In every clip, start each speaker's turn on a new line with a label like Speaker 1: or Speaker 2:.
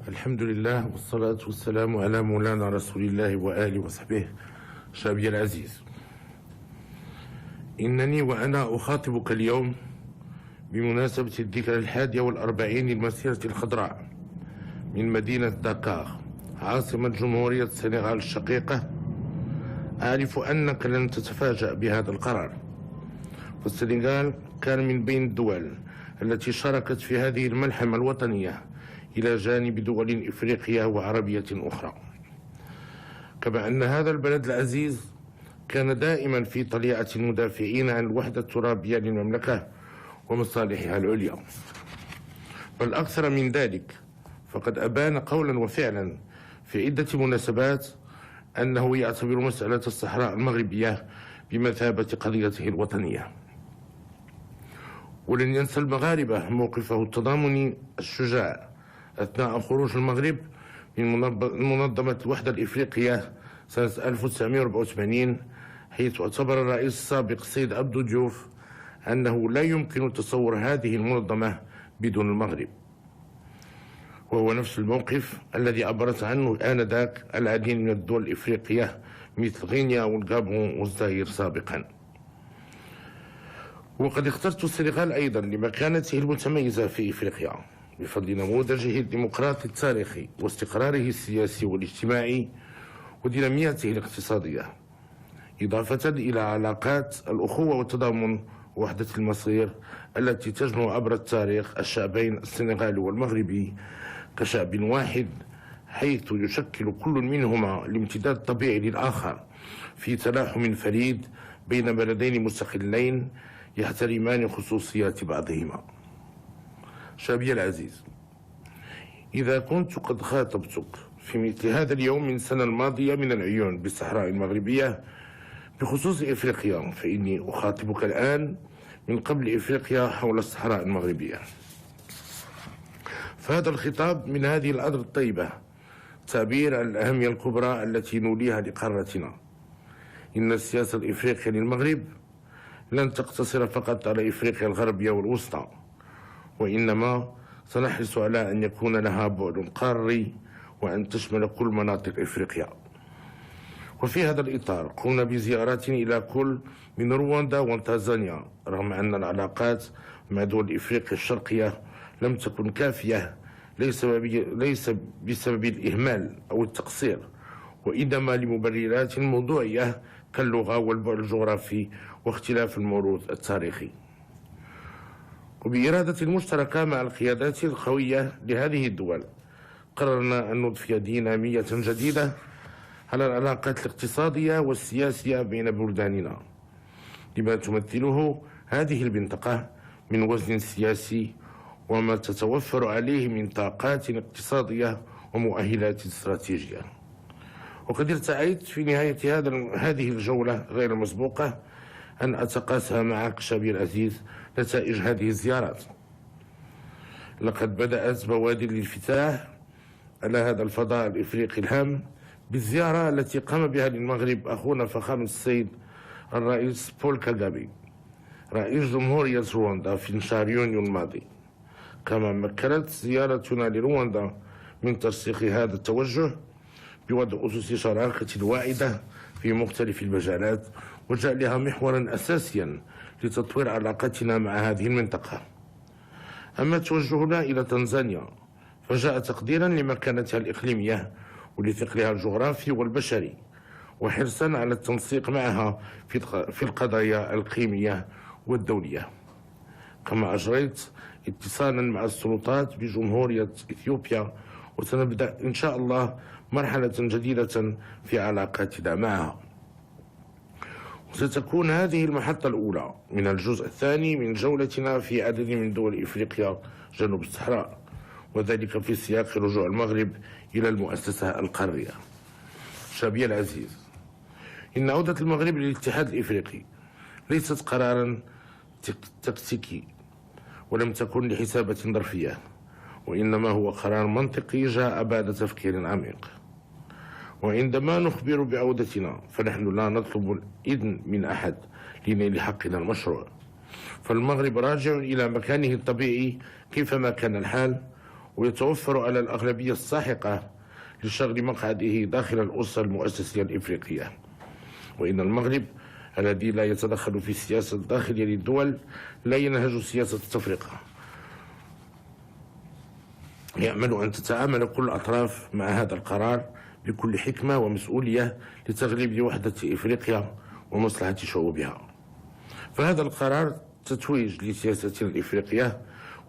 Speaker 1: الحمد لله والصلاة والسلام على مولانا رسول الله وآله وصحبه. شابي العزيز، إنني وأنا أخاطبك اليوم بمناسبة الذكرى 41 للمسيرة الخضراء من مدينة داكار عاصمة جمهورية السنغال الشقيقة. أعرف أنك لن تتفاجأ بهذا القرار، والسنغال كان من بين الدول التي شاركت في هذه الملحمة الوطنية إلى جانب دول إفريقية وعربية أخرى. كما أن هذا البلد العزيز كان دائما في طليعة المدافعين عن الوحدة الترابية للمملكة ومصالحها العليا. بل أكثر من ذلك، فقد أبان قولا وفعلا في عدة مناسبات أنه يعتبر مسألة الصحراء المغربية بمثابة قضيته الوطنية. ولن ينسى المغاربة موقفه التضامني الشجاع أثناء خروج المغرب من منظمة الوحدة الإفريقية سنة 1984، حيث اعتبر الرئيس السابق السيد عبدو ديوف أنه لا يمكن تصور هذه المنظمة بدون المغرب، وهو نفس الموقف الذي عبرت عنه آنذاك العديد من الدول الإفريقية مثل غينيا والغابون والزائر سابقا. وقد اخترت السنغال أيضا لمكانته المتميزة في إفريقيا بفضل نموذجه الديمقراطي التاريخي واستقراره السياسي والاجتماعي وديناميته الاقتصادية، إضافة إلى علاقات الأخوة والتضامن ووحدة المصير التي تجمع عبر التاريخ الشعبين السنغالي والمغربي كشعب واحد، حيث يشكل كل منهما الامتداد الطبيعي للآخر في تلاحم فريد بين بلدين مستقلين يحترمان خصوصيات بعضهما. شابي العزيز، إذا كنت قد خاطبتك في مثل هذا اليوم من السنة الماضية من العيون بالصحراء المغربية بخصوص إفريقيا، فإني أخاطبك الآن من قبل إفريقيا حول الصحراء المغربية. فهذا الخطاب من هذه الأرض الطيبة تعبير عن الأهمية الكبرى التي نوليها لقارتنا. إن السياسة الإفريقية للمغرب لن تقتصر فقط على إفريقيا الغربية والوسطى، وإنما سنحرص على أن يكون لها بعد قاري وأن تشمل كل مناطق إفريقيا. وفي هذا الإطار قمنا بزيارات إلى كل من رواندا وتنزانيا، رغم أن العلاقات مع دول إفريقيا الشرقية لم تكن كافية، ليس بسبب الإهمال أو التقصير، وإنما لمبررات موضوعية كاللغة والبعد الجغرافي واختلاف الموروث التاريخي. وبإرادة المشتركة مع القيادات القوية لهذه الدول قررنا أن نضفي دينامية جديدة على العلاقات الاقتصادية والسياسية بين بلداننا، لما تمثله هذه المنطقة من وزن سياسي وما تتوفر عليه من طاقات اقتصادية ومؤهلات استراتيجية. وقد ارتأيت في نهاية هذه الجولة غير المسبوقة أن أتقاسم معك شابي العزيز نتائج هذه الزيارات. لقد بدأت بوادر الانفتاح على هذا الفضاء الإفريقي الهام بالزيارة التي قام بها للمغرب أخونا فخامة السيد الرئيس بول كاغامي رئيس جمهورية رواندا في شهر يونيو الماضي. كما مكنت زيارتنا لرواندا من ترسيخ هذا التوجه بوضع أسس شراكة واعدة في مختلف المجالات وجعلها محورا أساسيا لتطوير علاقتنا مع هذه المنطقة. أما توجهنا إلى تنزانيا فجاء تقديرا لمكانتها الإقليمية ولثقلها الجغرافي والبشري، وحرصا على التنسيق معها في القضايا الإقليمية والدولية. كما أجريت اتصالا مع السلطات بجمهورية إثيوبيا، وسنبدأ إن شاء الله مرحلة جديدة في علاقاتنا معها. وستكون هذه المحطة الأولى من الجزء الثاني من جولتنا في عدد من دول إفريقيا جنوب الصحراء، وذلك في سياق رجوع المغرب إلى المؤسسة القارية. شابي العزيز، إن عودة المغرب للاتحاد الإفريقي ليست قرارا تكتيكي ولم تكن لحسابة ظرفية، وإنما هو قرار منطقي جاء بعد تفكير عميق. وعندما نخبر بعودتنا فنحن لا نطلب الإذن من أحد لنيل حقنا المشروع، فالمغرب راجع إلى مكانه الطبيعي كيفما كان الحال، ويتوفر على الأغلبية الساحقة لشغل مقعده داخل الأسرة المؤسسية الإفريقية. وإن المغرب الذي لا يتدخل في السياسة الداخلية للدول لا ينهج سياسة التفرقة، يأمل أن تتعامل كل الأطراف مع هذا القرار بكل حكمة ومسؤولية لتغليب وحدة إفريقيا ومصلحة شعوبها. فهذا القرار تتويج لسياستنا الإفريقية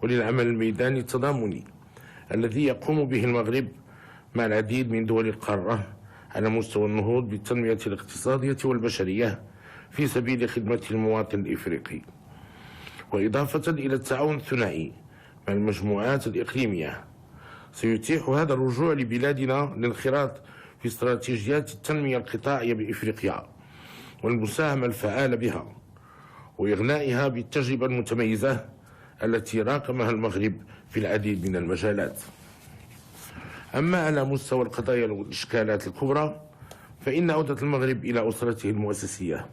Speaker 1: وللعمل الميداني التضامني الذي يقوم به المغرب مع العديد من دول القارة على مستوى النهوض بالتنمية الاقتصادية والبشرية في سبيل خدمة المواطن الإفريقي، وإضافة إلى التعاون الثنائي مع المجموعات الإقليمية. سيتيح هذا الرجوع لبلادنا للانخراط في استراتيجيات التنمية القطاعية بإفريقيا والمساهمة الفعالة بها وإغنائها بالتجربة المتميزة التي راقمها المغرب في العديد من المجالات. أما على مستوى القضايا والإشكالات الكبرى، فإن عودة المغرب إلى أسرته المؤسسية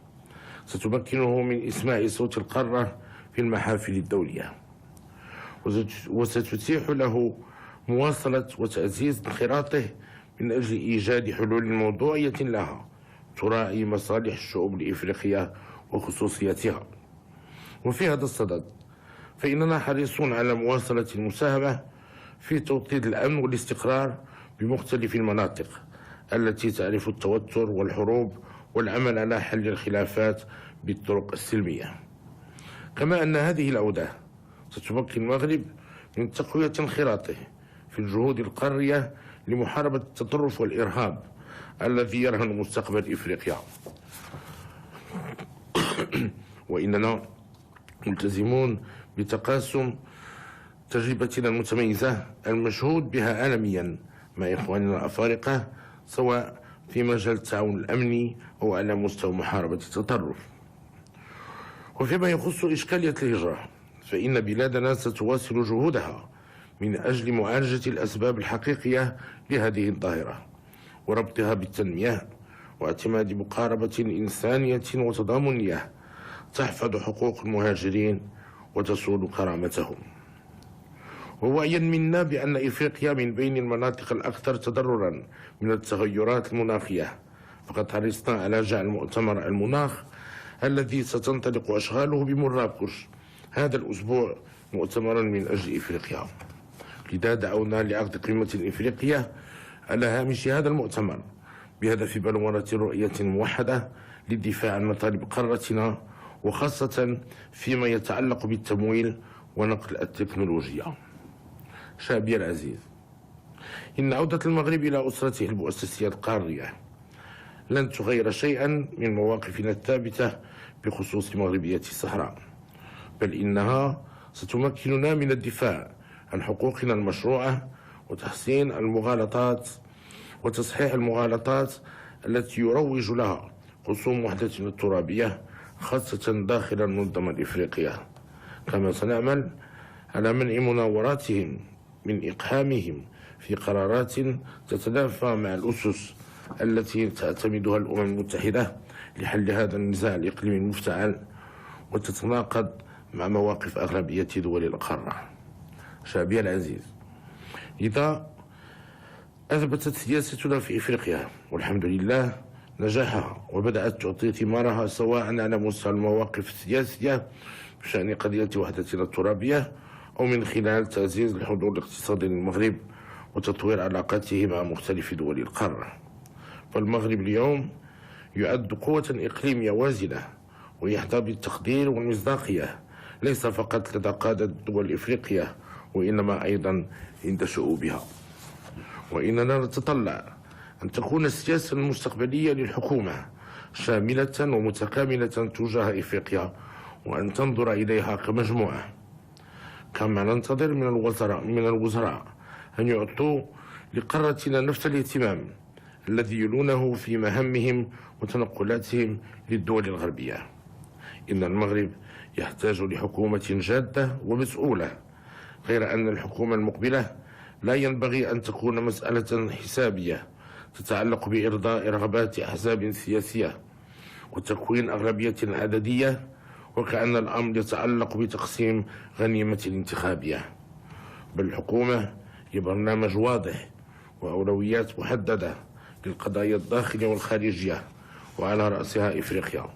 Speaker 1: ستمكنه من إسماع صوت القارة في المحافل الدولية، وستتيح له مواصلة وتعزيز انخراطه من أجل إيجاد حلول موضوعية لها تراعي مصالح الشعوب الإفريقية وخصوصياتها. وفي هذا الصدد فإننا حريصون على مواصلة المساهمة في توطيد الأمن والاستقرار بمختلف المناطق التي تعرف التوتر والحروب، والعمل على حل الخلافات بالطرق السلمية. كما أن هذه العودة ستمكن المغرب من تقوية انخراطه في الجهود القارية لمحاربة التطرف والإرهاب الذي يرهن مستقبل إفريقيا. وإننا ملتزمون بتقاسم تجربتنا المتميزة المشهود بها عالميا مع إخواننا الأفارقة، سواء في مجال التعاون الأمني أو على مستوى محاربة التطرف. وفيما يخص إشكالية الهجرة، فإن بلادنا ستواصل جهودها من أجل معالجة الأسباب الحقيقية لهذه الظاهرة وربطها بالتنمية واعتماد مقاربة إنسانية وتضامنية تحفظ حقوق المهاجرين وتصون كرامتهم. ووعيا منا بأن إفريقيا من بين المناطق الأكثر تضررا من التغيرات المناخية، فقد حرصنا على جعل مؤتمر المناخ الذي ستنطلق أشغاله بمراكش هذا الأسبوع مؤتمرا من أجل إفريقيا. لذا دعونا لعقد قمة إفريقية على هامش هذا المؤتمر بهدف بلورة رؤية موحدة للدفاع عن مطالب قارتنا، وخاصة فيما يتعلق بالتمويل ونقل التكنولوجيا. شعبي العزيز، إن عودة المغرب إلى أسرته المؤسسية القارية لن تغير شيئا من مواقفنا الثابتة بخصوص مغربية الصحراء، بل إنها ستمكننا من الدفاع عن حقوقنا المشروعة وتحسين المغالطات وتصحيح المغالطات التي يروج لها خصوم وحدتنا الترابية، خاصة داخل المنظمة الإفريقية. كما سنعمل على منع مناوراتهم من إقحامهم في قرارات تتنافى مع الأسس التي تعتمدها الأمم المتحدة لحل هذا النزاع الإقليمي المفتعل وتتناقض مع مواقف أغلبية دول القارة. شعبي العزيز، إذا أثبتت سياستنا في إفريقيا والحمد لله نجاحها وبدأت تعطي ثمارها، سواء على مستوى المواقف السياسية بشأن قضية وحدتنا الترابية أو من خلال تعزيز الحضور الاقتصادي للمغرب وتطوير علاقاته مع مختلف دول القارة. فالمغرب اليوم يعد قوة إقليمية وازنة ويحظى بالتقدير والمصداقية ليس فقط لدى قادة دول إفريقيا وإنما أيضا عند شعوبها. وإننا نتطلع أن تكون السياسة المستقبلية للحكومة شاملة ومتكاملة تجاه إفريقيا، وأن تنظر إليها كمجموعة. كما ننتظر من الوزراء أن يعطوا لقارتنا نفس الاهتمام الذي يلونه في مهامهم وتنقلاتهم للدول الغربية. إن المغرب يحتاج لحكومة جادة ومسؤولة، غير أن الحكومة المقبلة لا ينبغي أن تكون مسألة حسابية تتعلق بإرضاء رغبات أحزاب سياسية وتكوين أغلبية عددية، وكأن الأمر يتعلق بتقسيم غنيمة انتخابية. بل الحكومة ببرنامج واضح وأولويات محددة للقضايا الداخلية والخارجية، وعلى رأسها إفريقيا.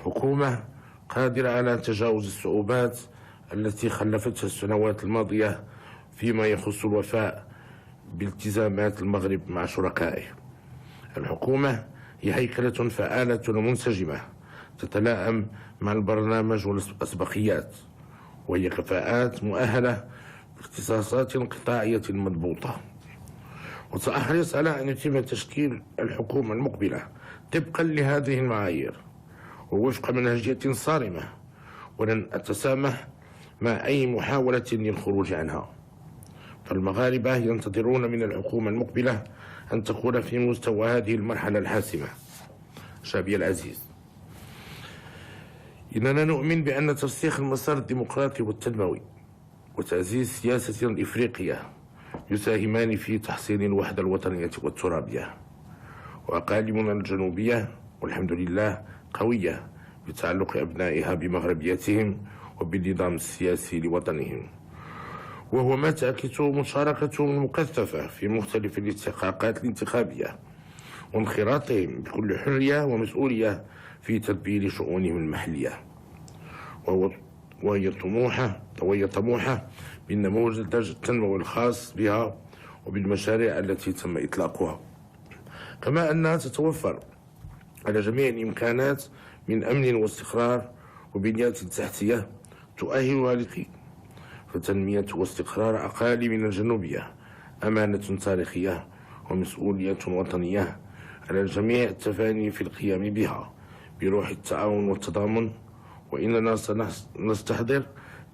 Speaker 1: حكومة قادرة على تجاوز الصعوبات التي خلفتها السنوات الماضية فيما يخص الوفاء بالتزامات المغرب مع شركائه. الحكومة هي هيكلة فعالة ومنسجمة تتلائم مع البرنامج والأسبقيات، وهي كفاءات مؤهلة باختصاصات قطاعية مضبوطة. وسأحرص على أن يتم تشكيل الحكومة المقبلة طبقا لهذه المعايير ووفق منهجية صارمة، ولن أتسامح مع أي محاولة للخروج عنها. فالمغاربة ينتظرون من الحكومة المقبلة أن تكون في مستوى هذه المرحلة الحاسمة. شعبي العزيز، إننا نؤمن بأن ترسيخ المسار الديمقراطي والتنموي وتعزيز سياستنا الإفريقية يساهمان في تحصيل الوحدة الوطنية والترابية. وأقاليمنا الجنوبية والحمد لله قوية بتعلق أبنائها بمغربيتهم وبالنظام السياسي لوطنهم، وهو ما تعكسه مشاركتهم المكثفة في مختلف الاستحقاقات الانتخابية وانخراطهم بكل حرية ومسؤولية في تدبير شؤونهم المحلية. وهي طموحة بالنموذج التنموي الخاص بها وبالمشاريع التي تم إطلاقها، كما أنها تتوفر على جميع الإمكانات من أمن واستقرار وبنية تحتية تؤهلها للقيم. فتنمية واستقرار أقاليم الجنوبية أمانة تاريخية ومسؤولية وطنية على الجميع التفاني في القيام بها بروح التعاون والتضامن. وإننا سنستحضر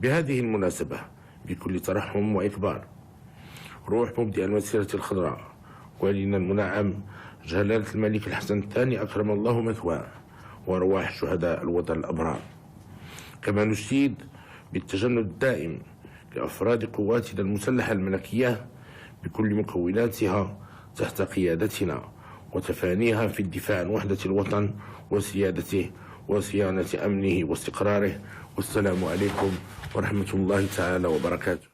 Speaker 1: بهذه المناسبة بكل ترحم وإكبار روح مبدئ المسيرة الخضراء ولينا المنعم جلالة الملك الحسن الثاني أكرم الله مثواه وأرواح شهداء الوطن الأبرار. كما نشيد بالتجند الدائم لأفراد قواتنا المسلحة الملكية بكل مكوناتها تحت قيادتنا وتفانيها في الدفاع عن وحدة الوطن وسيادته وصيانة أمنه واستقراره. والسلام عليكم ورحمة الله تعالى وبركاته.